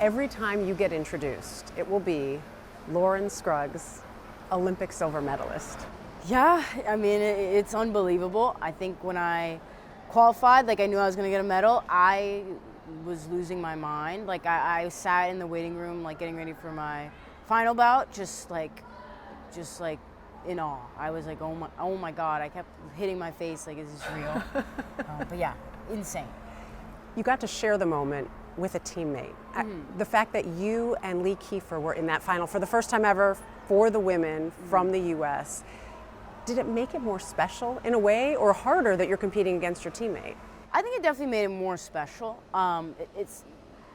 Every time you get introduced, it will be Lauren Scruggs, Olympic silver medalist. Yeah, I mean, it's unbelievable. I think when I qualified, I knew I was going to get a medal, I was losing my mind. I sat in the waiting room, getting ready for my final bout, just in awe. I was like, oh my God. I kept hitting my face, is this real? But yeah, insane. You got to share the moment with a teammate. The fact that you and Lee Kiefer were in that final for the first time ever for the women from the U.S., did it make it more special in a way, or harder that you're competing against your teammate? I think it definitely made it more special. It's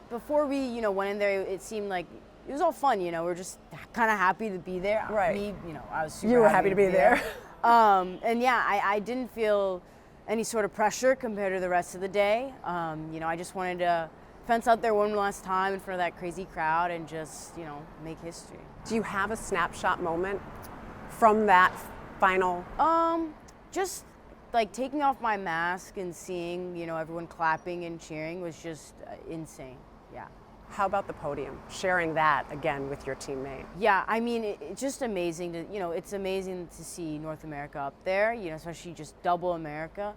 before we, went in there, it seemed like it was all fun. We're just kind of happy to be there. Right. Me, I was super You were happy to be there. And yeah, I didn't feel any sort of pressure compared to the rest of the day. I just wanted to fence out there one last time in front of that crazy crowd and just, make history. Do you have a snapshot moment from that final? Just taking off my mask and seeing, everyone clapping and cheering was just insane. Yeah. How about the podium? Sharing that again with your teammate. Yeah, I mean, it's just amazing to, it's amazing to see North America up there, especially just double America.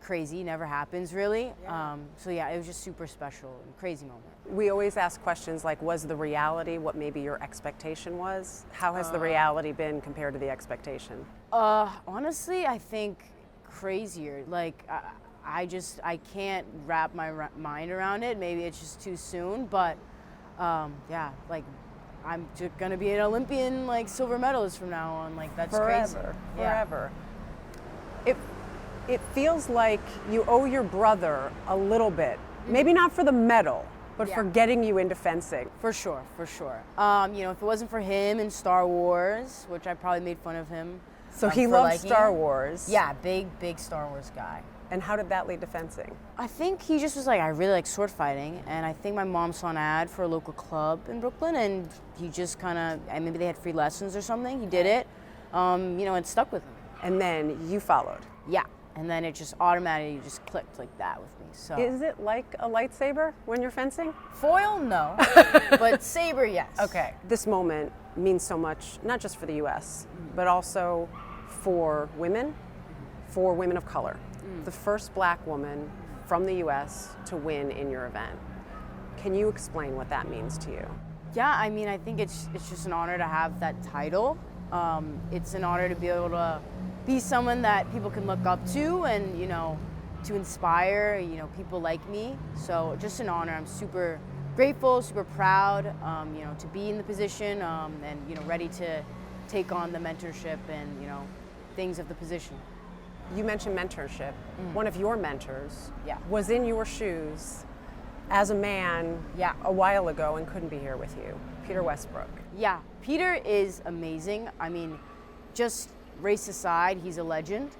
Crazy, never happens really. Yeah. So yeah, it was just super special and crazy moment. We always ask questions like, was the reality what maybe your expectation was? How has the reality been compared to the expectation? Honestly, I think crazier. I can't wrap my mind around it. Maybe it's just too soon, but yeah, I'm just gonna be an Olympian, silver medalist from now on. That's crazy. Forever. It feels like you owe your brother a little bit. Maybe not for the medal, but for getting you into fencing. For sure. If it wasn't for him in Star Wars, which I probably made fun of him. So he loves Star Wars. Yeah, big Star Wars guy. And how did that lead to fencing? I think he just was I really like sword fighting, and I think my mom saw an ad for a local club in Brooklyn, and he just maybe they had free lessons or something. He did it, it stuck with him. And then you followed. Yeah, and then it just automatically just clicked like that with me. So is it like a lightsaber when you're fencing? Foil, no, but saber, yes. Okay. This moment means so much, not just for the U.S., but also for women of color. The first black woman from the U.S. to win in your event. Can you explain what that means to you? Yeah, I mean, I think it's just an honor to have that title. It's an honor to be able to be someone that people can look up to and, to inspire, people like me. So just an honor. I'm super grateful, super proud, to be in the position and, ready to take on the mentorship and, things of the position. You mentioned mentorship. One of your mentors was in your shoes as a man a while ago and couldn't be here with you, Peter Westbrook. Yeah, Peter is amazing. I mean, just race aside, he's a legend.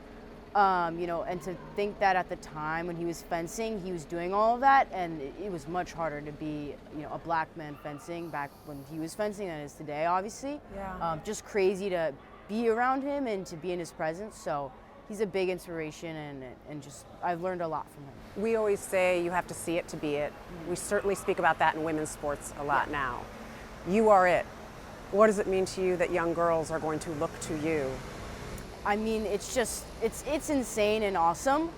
And to think that at the time when he was fencing, he was doing all of that, and it was much harder to be, a black man fencing back when he was fencing than it is today, obviously. Yeah. Just crazy to be around him and to be in his presence. So he's a big inspiration, and just I've learned a lot from him. We always say you have to see it to be it. We certainly speak about that in women's sports a lot now. You are it. What does it mean to you that young girls are going to look to you? I mean, it's insane and awesome.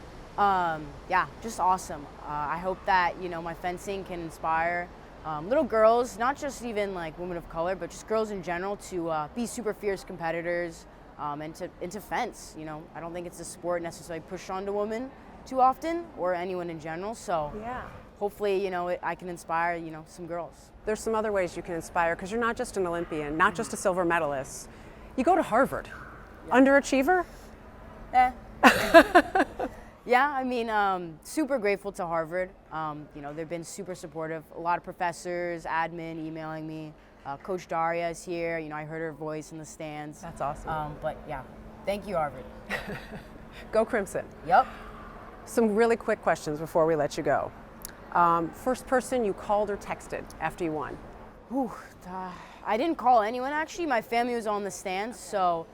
Just awesome. I hope that, my fencing can inspire little girls, not just even women of color, but just girls in general to be super fierce competitors and to fence. I don't think it's a sport necessarily pushed onto women too often or anyone in general. So hopefully, I can inspire, some girls. There's some other ways you can inspire, because you're not just an Olympian, not just a silver medalist. You go to Harvard. Underachiever? Yeah, I mean, super grateful to Harvard. They've been super supportive. A lot of professors, admin emailing me. Coach Daria is here. I heard her voice in the stands. That's awesome. But yeah, thank you, Harvard. Go Crimson. Yep. Some really quick questions before we let you go. First person you called or texted after you won? I didn't call anyone, actually. My family was on the stands, so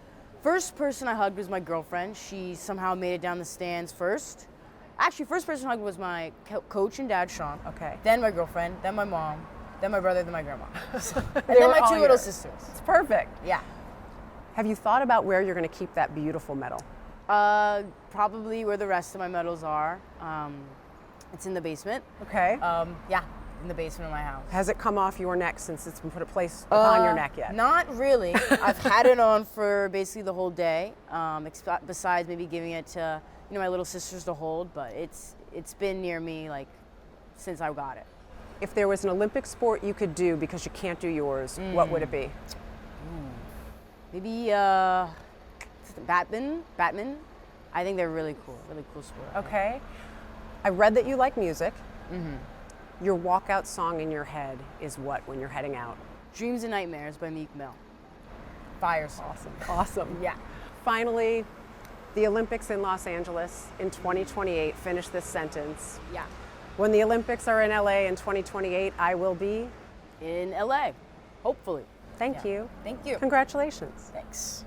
first person I hugged was my girlfriend. She somehow made it down the stands first. Actually, first person hug was my coach and dad, Sean. Okay. Then my girlfriend, then my mom, then my brother, then my grandma. And They then were my all two little yours. sisters. It's perfect. Yeah. Have you thought about where you're going to keep that beautiful medal? Probably where the rest of my medals are. It's in the basement. Okay. Yeah, in the basement of my house. Has it come off your neck since it's been put a place upon your neck yet? Not really. I've had it on for basically the whole day. Besides maybe giving it to my little sisters to hold, but it's been near me like since I got it. If there was an Olympic sport you could do because you can't do yours, what would it be? Maybe Batman. I think they're really cool sport. Okay. I read that you like music. Your walkout song in your head is what when you're heading out? Dreams and Nightmares by Meek Mill. Fire song. Awesome. Yeah. Finally, the Olympics in Los Angeles in 2028. Finish this sentence. Yeah. When the Olympics are in LA in 2028, I will be In LA, hopefully. Thank you. Thank you. Congratulations. Thanks.